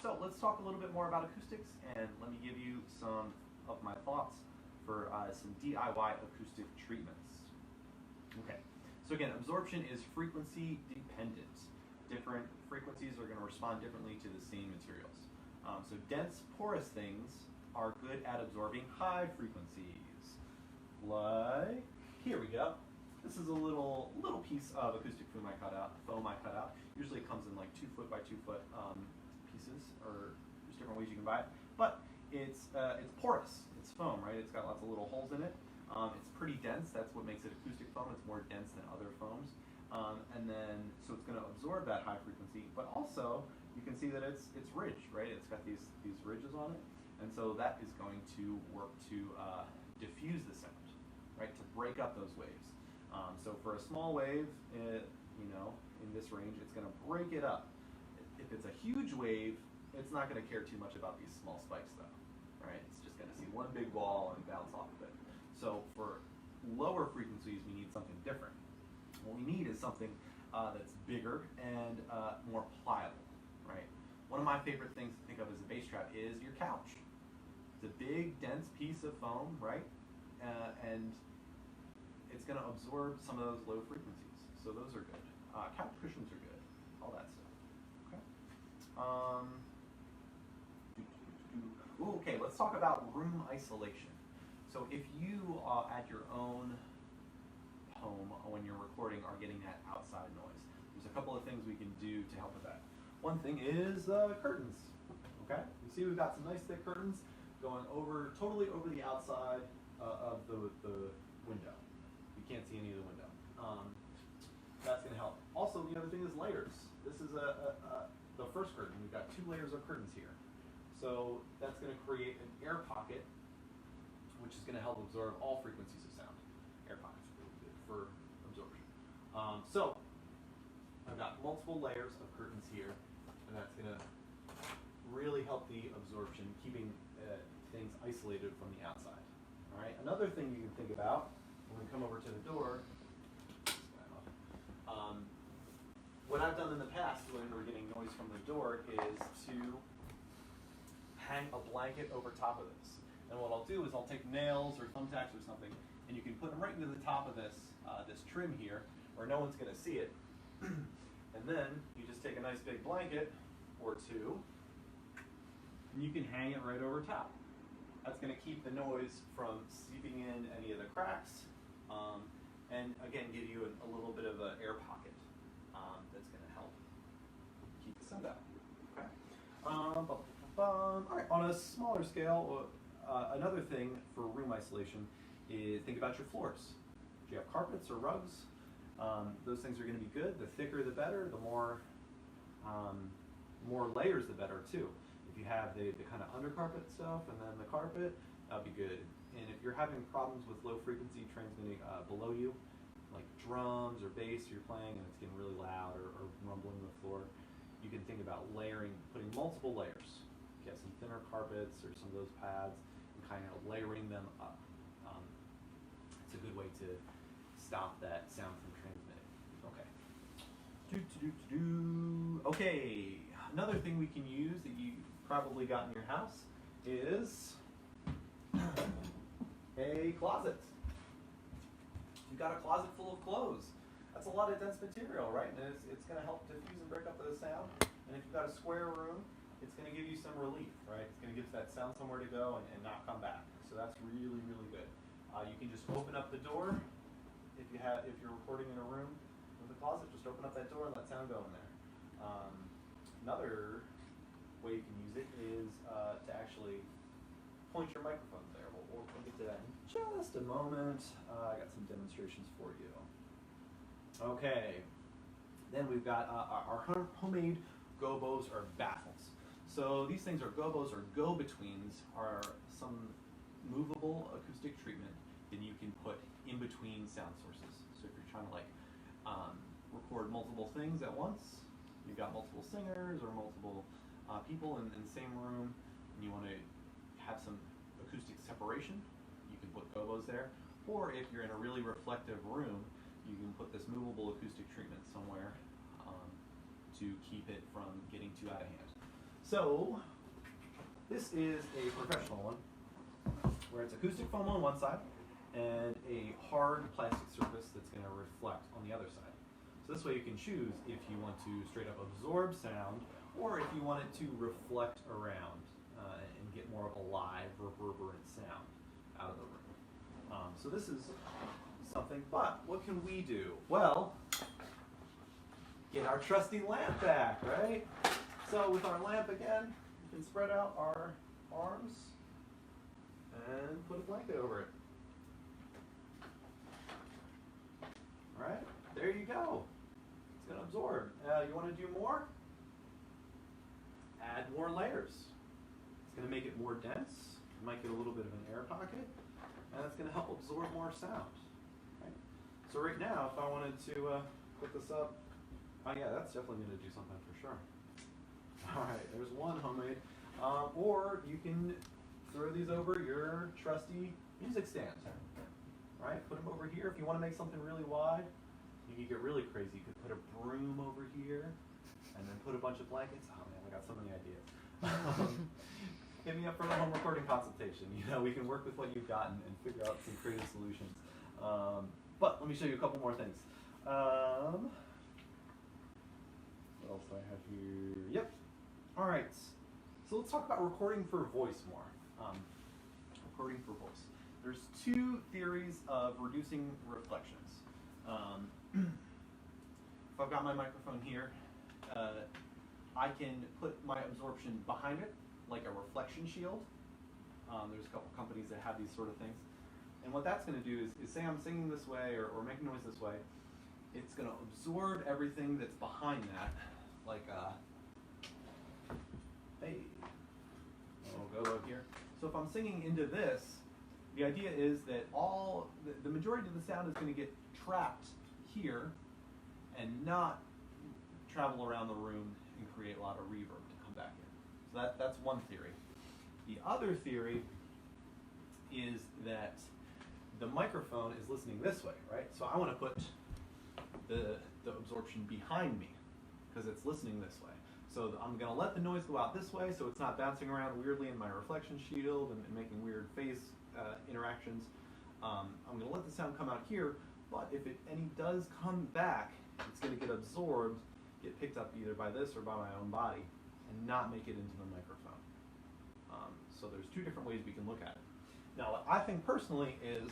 So let's talk a little bit more about acoustics, and let me give you some of my thoughts for some DIY acoustic treatments. Okay, so again, absorption is frequency dependent. Different frequencies are going to respond differently to the same materials. So dense, porous things are good at absorbing high frequencies. Like, here we go. This is a little piece of acoustic foam I cut out. Usually it comes in like 2 foot by 2 foot pieces, or there's different ways you can buy it. But it's porous. It's foam, right? It's got lots of little holes in it. It's pretty dense. That's what makes it acoustic foam. It's more dense than other foams. And then, so it's going to absorb that high frequency, but also you can see that it's ridged, right? It's got these ridges on it, and so that is going to work to diffuse the sound, right? To break up those waves. So for a small wave, in this range, it's going to break it up. If it's a huge wave, it's not going to care too much about these small spikes, though, right? It's just going to see one big wall and bounce off of it. So for lower frequencies, we need something different. What we need is something that's bigger and more pliable, right? One of my favorite things to think of as a bass trap is your couch. It's a big, dense piece of foam, right? And it's going to absorb some of those low frequencies. So those are good. Couch cushions are good. All that stuff. Okay. Okay, let's talk about room isolation. So if you at your own home when you're recording are getting that outside noise, there's a couple of things we can do to help with that. One thing is curtains. Okay, you see we've got some nice thick curtains going totally over the outside of the window. You can't see any of the window. That's going to help. Also, the other thing is layers. This is the first curtain. We've got 2 layers of curtains here. So that's going to create an air pocket, which is going to help absorb all frequencies of sound. Air pockets are really good for absorption. So I've got multiple layers of curtains here, and that's going to really help the absorption, keeping things isolated from the outside. All right. Another thing you can think about when we come over to the door. What I've done in the past when we're getting noise from the door is to hang a blanket over top of this. And what I'll do is I'll take nails or thumbtacks or something, and you can put them right into the top of this this trim here, where no one's going to see it. And then you just take a nice big blanket or 2, and you can hang it right over top. That's going to keep the noise from seeping in any of the cracks, and again give you a little bit of an air pocket that's going to help keep the sound out. Okay. All right. On a smaller scale, another thing for room isolation is think about your floors. Do you have carpets or rugs? Those things are going to be good. The thicker the better. The more layers the better too. If you have the kind of undercarpet stuff and then the carpet, that'll be good. And if you're having problems with low frequency transmitting below you, like drums or bass you're playing and it's getting really loud or rumbling the floor, you can think about layering, putting multiple layers. Get some thinner carpets or some of those pads and kind of layering them up. It's a good way to stop that sound from transmitting. Okay. Okay, another thing we can use that you probably got in your house is a closet. You've got a closet full of clothes. That's a lot of dense material, right? And it's going to help diffuse and break up the sound. And if you've got a square room, it's going to give you some relief, right? It's going to give that sound somewhere to go and not come back. So that's really, really good. You can just open up the door if you're recording in a room with a closet. Just open up that door and let sound go in there. Another way you can use it is to actually point your microphones there. We'll get to that in just a moment. I got some demonstrations for you. Okay. Then we've got our homemade gobos or baffles. So these things are gobos or go-betweens, are some movable acoustic treatment that you can put in between sound sources. So if you're trying to record multiple things at once, you've got multiple singers or multiple people in the same room, and you want to have some acoustic separation, you can put gobos there. Or if you're in a really reflective room, you can put this movable acoustic treatment somewhere to keep it from getting too out of hand. So this is a professional one, where it's acoustic foam on one side and a hard plastic surface that's going to reflect on the other side. So this way you can choose if you want to straight up absorb sound or if you want it to reflect around and get more of a live reverberant sound out of the room. So this is something, but what can we do? Well, get our trusty lamp back, right? So with our lamp again, we can spread out our arms and put a blanket over it. All right, there you go. It's going to absorb. You want to do more? Add more layers. It's going to make it more dense. You might get a little bit of an air pocket, and it's going to help absorb more sound. Right? So right now, if I wanted to put this up, oh yeah, that's definitely going to do something for sure. All right, there's one homemade. Or you can throw these over your trusty music stand. Right? Put them over here. If you want to make something really wide, you can get really crazy. You could put a broom over here and then put a bunch of blankets. Oh man, I got so many ideas. Hit me up for a home recording consultation. You know, we can work with what you've got and figure out some creative solutions. But let me show you a couple more things. What else do I have here? Yep. All right. So let's talk about recording for voice more. Recording for voice. There's two theories of reducing reflections. If I've got my microphone here, I can put my absorption behind it, like a reflection shield. There's a couple companies that have these sort of things. And what that's going to do is say I'm singing this way or making noise this way, it's going to absorb everything that's behind that, like hey, we'll go up here. So if I'm singing into this, the idea is that the majority of the sound is going to get trapped here and not travel around the room and create a lot of reverb to come back in. So that's one theory. The other theory is that the microphone is listening this way, right? So I want to put the absorption behind me because it's listening this way. So I'm going to let the noise go out this way so it's not bouncing around weirdly in my reflection shield and making weird phase interactions. I'm going to let the sound come out here, but if any does come back, it's going to get absorbed, get picked up either by this or by my own body, and not make it into the microphone. So there's two different ways we can look at it. Now, what I think personally is,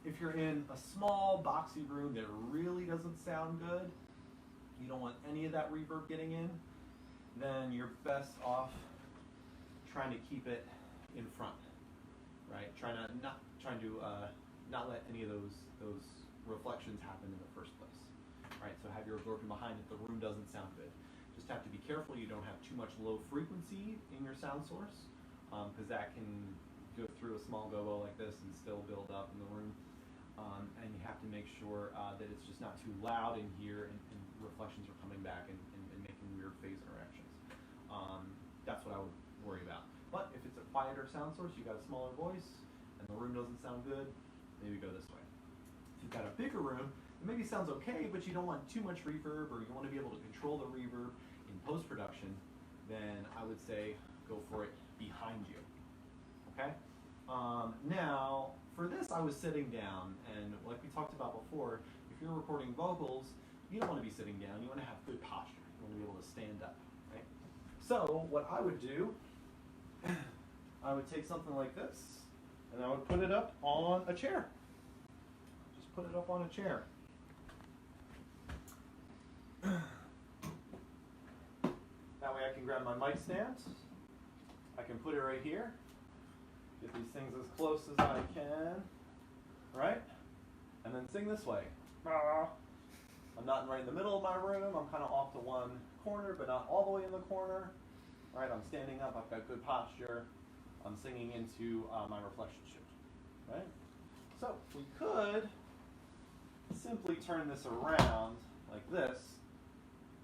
if you're in a small, boxy room that really doesn't sound good, you don't want any of that reverb getting in, then you're best off trying to keep it in front, right? Trying to not let any of those reflections happen in the first place, right? So have your absorption behind it. The room doesn't sound good. Just have to be careful you don't have too much low frequency in your sound source, because that can go through a small gobo like this and still build up in the room. And you have to make sure that it's just not too loud in here and reflections are coming back and making weird phase interactions. That's what I would worry about. But if it's a quieter sound source, you got a smaller voice, and the room doesn't sound good, maybe go this way. If you've got a bigger room, it maybe sounds okay, but you don't want too much reverb, or you want to be able to control the reverb in post-production, then I would say go for it behind you. Okay? Now, for this I was sitting down, and like we talked about before, if you're recording vocals, you don't want to be sitting down, you want to have good posture. You want to be able to stand up, right? So what I would do, I would take something like this, and I would put it up on a chair. Just put it up on a chair. That way I can grab my mic stand. I can put it right here. Get these things as close as I can, right? And then sing this way. I'm not right in the middle of my room. I'm kind of off to one corner, but not all the way in the corner. Right? I'm standing up. I've got good posture. I'm singing into my reflection shield. Right? So we could simply turn this around like this.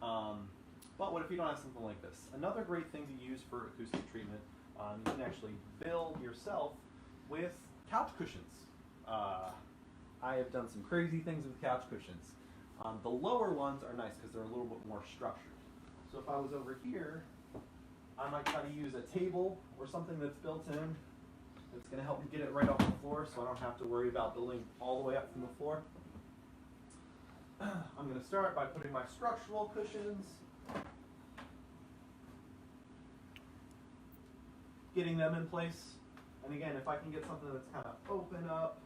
But what if you don't have something like this? Another great thing to use for acoustic treatment, you can actually build yourself with couch cushions. I have done some crazy things with couch cushions. The lower ones are nice because they're a little bit more structured. So if I was over here, I might try to use a table or something that's built in that's going to help me get it right off the floor so I don't have to worry about building all the way up from the floor. I'm going to start by putting my structural cushions, getting them in place. And again, if I can get something that's kind of open up,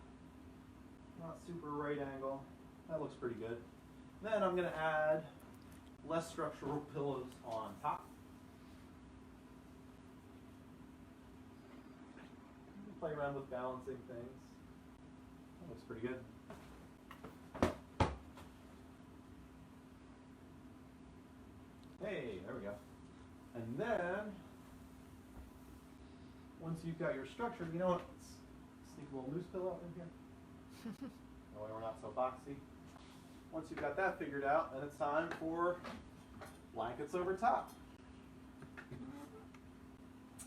not super right angle, that looks pretty good. Then I'm going to add less structural pillows on top. Play around with balancing things. That looks pretty good. Hey, there we go. And then, once you've got your structure, you know what? Let's sneak a little moose pillow in here. That way we're not so boxy. Once you've got that figured out, then it's time for blankets over top.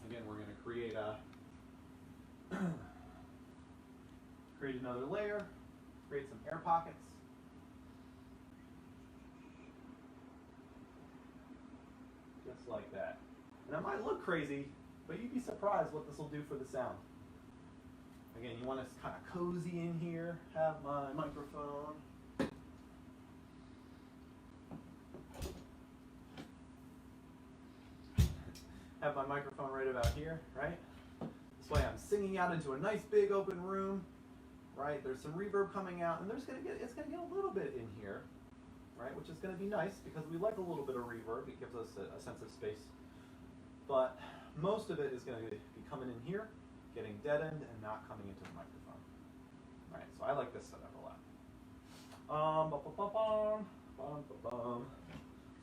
Again, we're going to create another layer, create some air pockets. Just like that. And it might look crazy, but you'd be surprised what this will do for the sound. Again, you want to kind of cozy in here, have my microphone. Have my microphone right about here, right? This way I'm singing out into a nice big open room, right? There's some reverb coming out, and it's gonna get a little bit in here, right? Which is gonna be nice because we like a little bit of reverb. It gives us a sense of space. But most of it is gonna be coming in here, getting deadened, and not coming into the microphone. All right, so I like this setup a lot.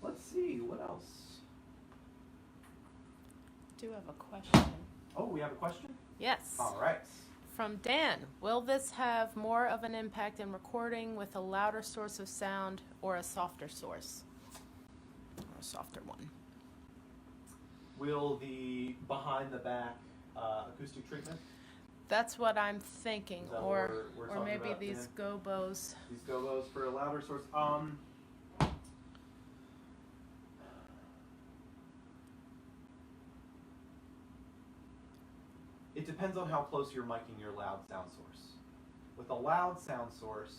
Let's see, what else? Do have a question. Oh, we have a question? Yes. All right. From Dan. Will this have more of an impact in recording with a louder source of sound or a softer source? Or a softer one? Will the behind the back acoustic treatment? That's what I'm thinking. Or maybe these Gobos. These Gobos for a louder source. It depends on how close you're micing your loud sound source. With a loud sound source,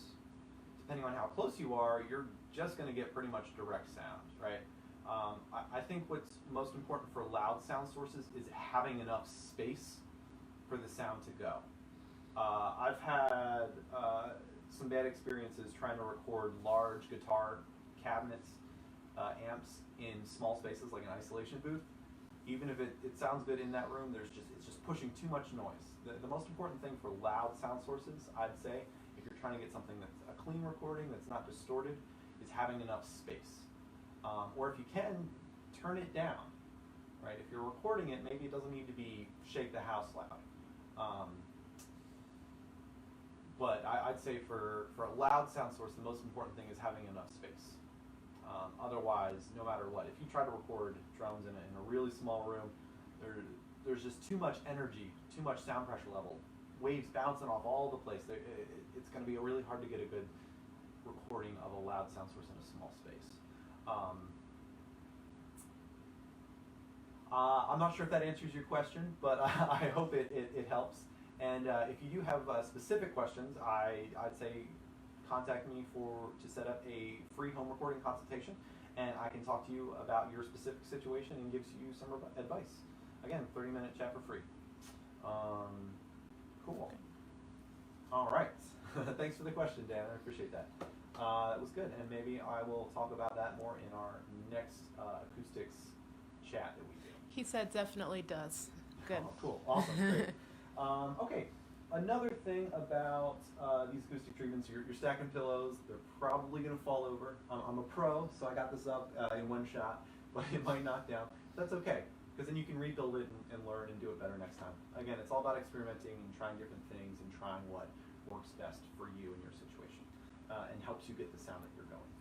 depending on how close you are, you're just going to get pretty much direct sound, right? I think what's most important for loud sound sources is having enough space for the sound to go. I've had some bad experiences trying to record large guitar cabinets, amps in small spaces like an isolation booth. Even if it sounds good in that room, it's just pushing too much noise. The most important thing for loud sound sources, I'd say, if you're trying to get something that's a clean recording that's not distorted, is having enough space. Or if you can, turn it down. Right? If you're recording it, maybe it doesn't need to be shake the house loud. But I'd say for a loud sound source, the most important thing is having enough space. Otherwise, no matter what, if you try to record drums in a really small room, there's just too much energy, too much sound pressure level, waves bouncing off all the place. It's going to be really hard to get a good recording of a loud sound source in a small space. I'm not sure if that answers your question, but I hope it helps. And if you do have specific questions, I'd say contact me to set up a free home recording consultation, and I can talk to you about your specific situation and gives you some advice. Again, 30-minute chat for free. Cool. All right. Thanks for the question, Dan. I appreciate that. It was good, and maybe I will talk about that more in our next acoustics chat that we do. He said definitely does. Good. Oh, cool. Awesome. Great. Okay. Another thing about these acoustic treatments, you're stacking pillows. They're probably going to fall over. I'm a pro, so I got this up in one shot, but it might knock down. That's okay, because then you can rebuild it and learn and do it better next time. Again, it's all about experimenting and trying different things and trying what works best for you and your situation and helps you get the sound that you're going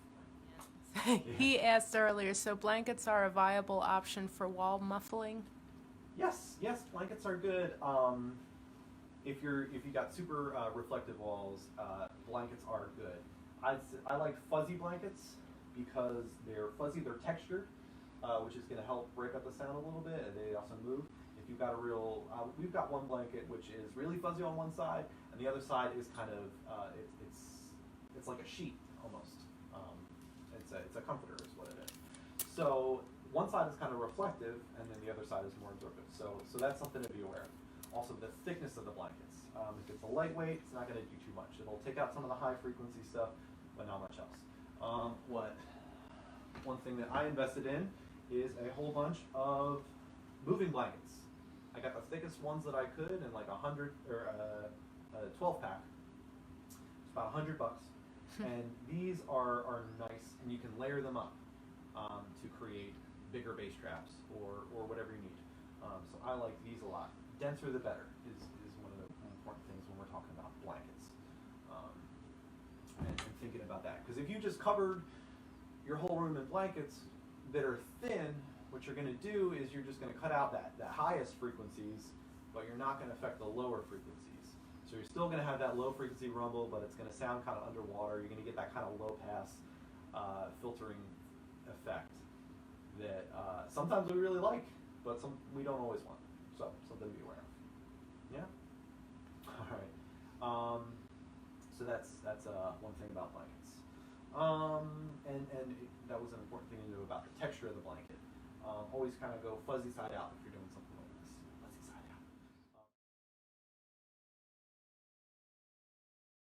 for. He asked earlier, so blankets are a viable option for wall muffling? Yes, blankets are good. If you got super reflective walls, blankets are good. I like fuzzy blankets because they're fuzzy, they're textured, which is going to help break up the sound a little bit, and they also move. If you've got a real, we've got one blanket which is really fuzzy on one side, and the other side is kind of, it's like a sheet almost. It's a comforter is what it is. So one side is kind of reflective, and then the other side is more absorptive. So that's something to be aware of. Also, the thickness of the blankets. If it's a lightweight, it's not going to do too much. It'll take out some of the high frequency stuff, but not much else. One thing that I invested in is a whole bunch of moving blankets. I got the thickest ones that I could in like 100 or a 12 pack. It's about $100, and these are nice, and you can layer them up to create bigger bass traps or whatever you need. So I like these a lot. Denser the better is one of the important things when we're talking about blankets, and thinking about that. Because if you just covered your whole room in blankets that are thin, what you're going to do is you're just going to cut out the highest frequencies, but you're not going to affect the lower frequencies. So you're still going to have that low frequency rumble, but it's going to sound kind of underwater. You're going to get that kind of low pass filtering effect that sometimes we really like, but we don't always want. So something to be aware of. Yeah. All right. So that's one thing about blankets. And that was an important thing to know about the texture of the blanket. Always kind of go fuzzy side out if you're